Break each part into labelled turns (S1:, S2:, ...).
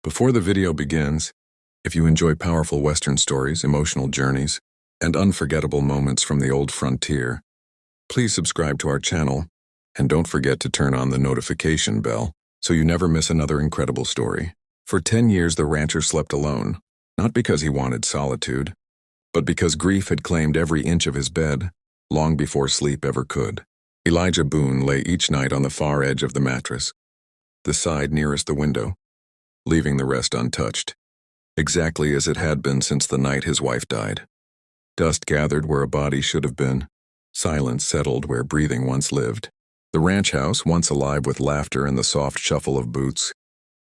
S1: Before the video begins, if you enjoy powerful Western stories, emotional journeys, and unforgettable moments from the old frontier, please subscribe to our channel and don't forget to turn on the notification bell so you never miss another incredible story. For 10 years, the rancher slept alone, not because he wanted solitude, but because grief had claimed every inch of his bed long before sleep ever could. Elijah Boone lay each night on the far edge of the mattress, the side nearest the window, leaving the rest untouched, exactly as it had been since the night his wife died. Dust gathered where a body should have been. Silence settled where breathing once lived. The ranch house, once alive with laughter and the soft shuffle of boots,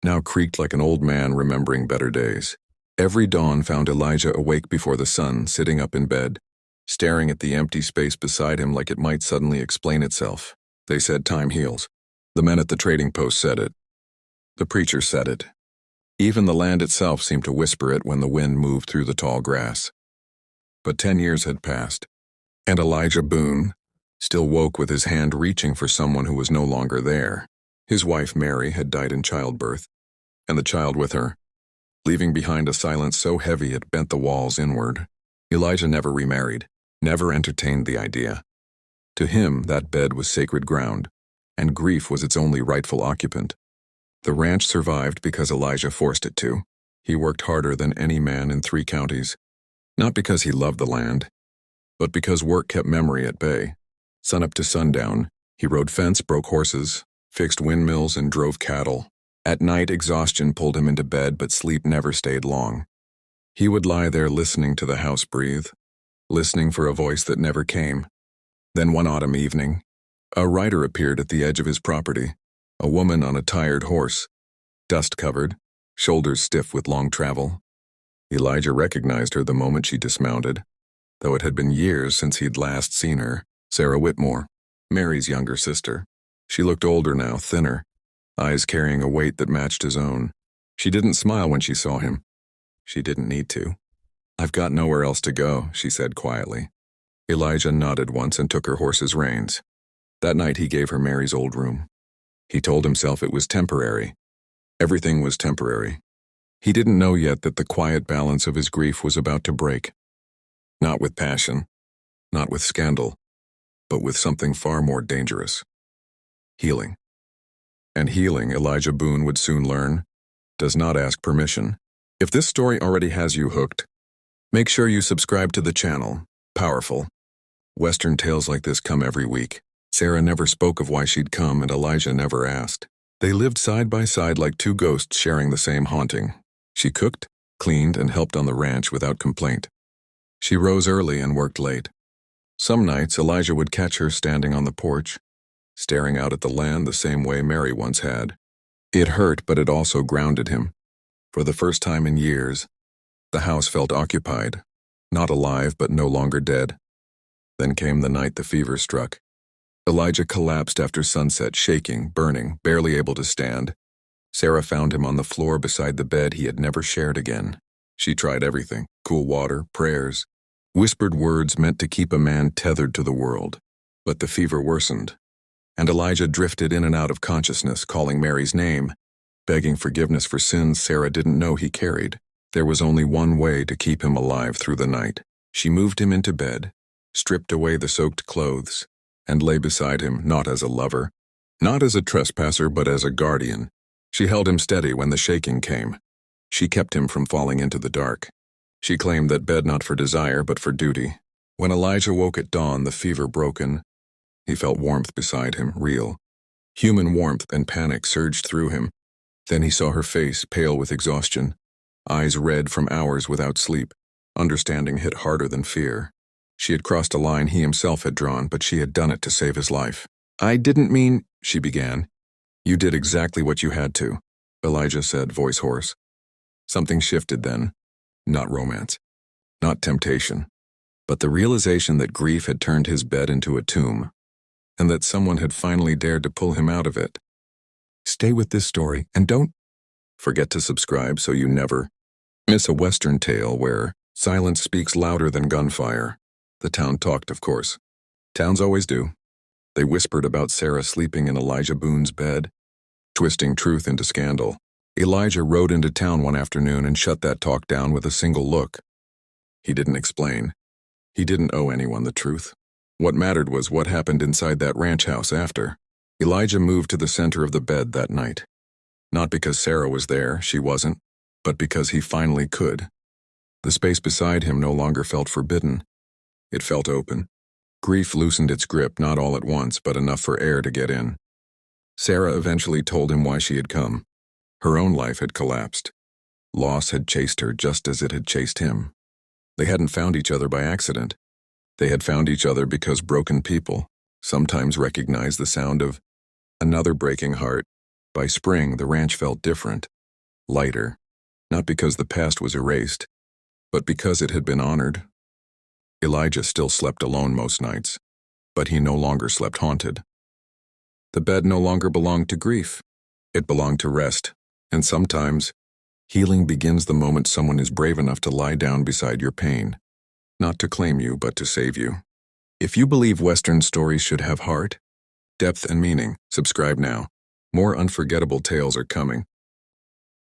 S1: now creaked like an old man remembering better days. Every dawn found Elijah awake before the sun, sitting up in bed, staring at the empty space beside him like it might suddenly explain itself. They said time heals. The men at the trading post said it. The preacher said it. Even the land itself seemed to whisper it when the wind moved through the tall grass. But 10 years had passed, and Elijah Boone still woke with his hand reaching for someone who was no longer there. His wife, Mary, had died in childbirth, and the child with her, leaving behind a silence so heavy it bent the walls inward. Elijah never remarried, never entertained the idea. To him, that bed was sacred ground, and grief was its only rightful occupant. The ranch survived because Elijah forced it to. He worked harder than any man in 3 counties, not because he loved the land, but because work kept memory at bay. Sunup to sundown, he rode fence, broke horses, fixed windmills, and drove cattle. At night, exhaustion pulled him into bed, but sleep never stayed long. He would lie there listening to the house breathe, listening for a voice that never came. Then one autumn evening, a rider appeared at the edge of his property, a woman on a tired horse, dust-covered, shoulders stiff with long travel. Elijah recognized her the moment she dismounted, though it had been years since he'd last seen her. Sarah Whitmore, Mary's younger sister. She looked older now, thinner, eyes carrying a weight that matched his own. She didn't smile when she saw him. She didn't need to. "I've got nowhere else to go," she said quietly. Elijah nodded once and took her horse's reins. That night he gave her Mary's old room. He told himself it was temporary. Everything was temporary. He didn't know yet that the quiet balance of his grief was about to break. Not with passion, not with scandal, but with something far more dangerous. Healing. And healing, Elijah Boone would soon learn, does not ask permission. If this story already has you hooked, make sure you subscribe to the channel. Powerful Western tales like this come every week. Sarah never spoke of why she'd come, and Elijah never asked. They lived side by side like 2 ghosts sharing the same haunting. She cooked, cleaned, and helped on the ranch without complaint. She rose early and worked late. Some nights, Elijah would catch her standing on the porch, staring out at the land the same way Mary once had. It hurt, but it also grounded him. For the first time in years, the house felt occupied, not alive but no longer dead. Then came the night the fever struck. Elijah collapsed after sunset, shaking, burning, barely able to stand. Sarah found him on the floor beside the bed he had never shared again. She tried everything: cool water, prayers, whispered words meant to keep a man tethered to the world. But the fever worsened, and Elijah drifted in and out of consciousness, calling Mary's name, begging forgiveness for sins Sarah didn't know he carried. There was only one way to keep him alive through the night. She moved him into bed, stripped away the soaked clothes, and lay beside him, not as a lover, not as a trespasser, but as a guardian. She held him steady when the shaking came. She kept him from falling into the dark. She claimed that bed not for desire, but for duty. When Elijah woke at dawn, the fever broken, he felt warmth beside him, real. Human warmth, and panic surged through him. Then he saw her face, pale with exhaustion, eyes red from hours without sleep. Understanding hit harder than fear. She had crossed a line he himself had drawn, but she had done it to save his life. "I didn't mean," she began. "You did exactly what you had to," Elijah said, voice hoarse. Something shifted then. Not romance, not temptation, but the realization that grief had turned his bed into a tomb, and that someone had finally dared to pull him out of it. Stay with this story, and don't forget to subscribe so you never miss a Western tale where silence speaks louder than gunfire. The town talked, of course. Towns always do. They whispered about Sarah sleeping in Elijah Boone's bed, twisting truth into scandal. Elijah rode into town one afternoon and shut that talk down with a single look. He didn't explain. He didn't owe anyone the truth. What mattered was what happened inside that ranch house after. Elijah moved to the center of the bed that night. Not because Sarah was there, she wasn't, but because he finally could. The space beside him no longer felt forbidden. It felt open. Grief loosened its grip, not all at once, but enough for air to get in. Sarah eventually told him why she had come. Her own life had collapsed. Loss had chased her just as it had chased him. They hadn't found each other by accident. They had found each other because broken people sometimes recognize the sound of another breaking heart. By spring, the ranch felt different, lighter, not because the past was erased, but because it had been honored. Elijah still slept alone most nights, but he no longer slept haunted. The bed no longer belonged to grief. It belonged to rest, and sometimes, healing begins the moment someone is brave enough to lie down beside your pain, not to claim you, but to save you. If you believe Western stories should have heart, depth, and meaning, subscribe now. More unforgettable tales are coming.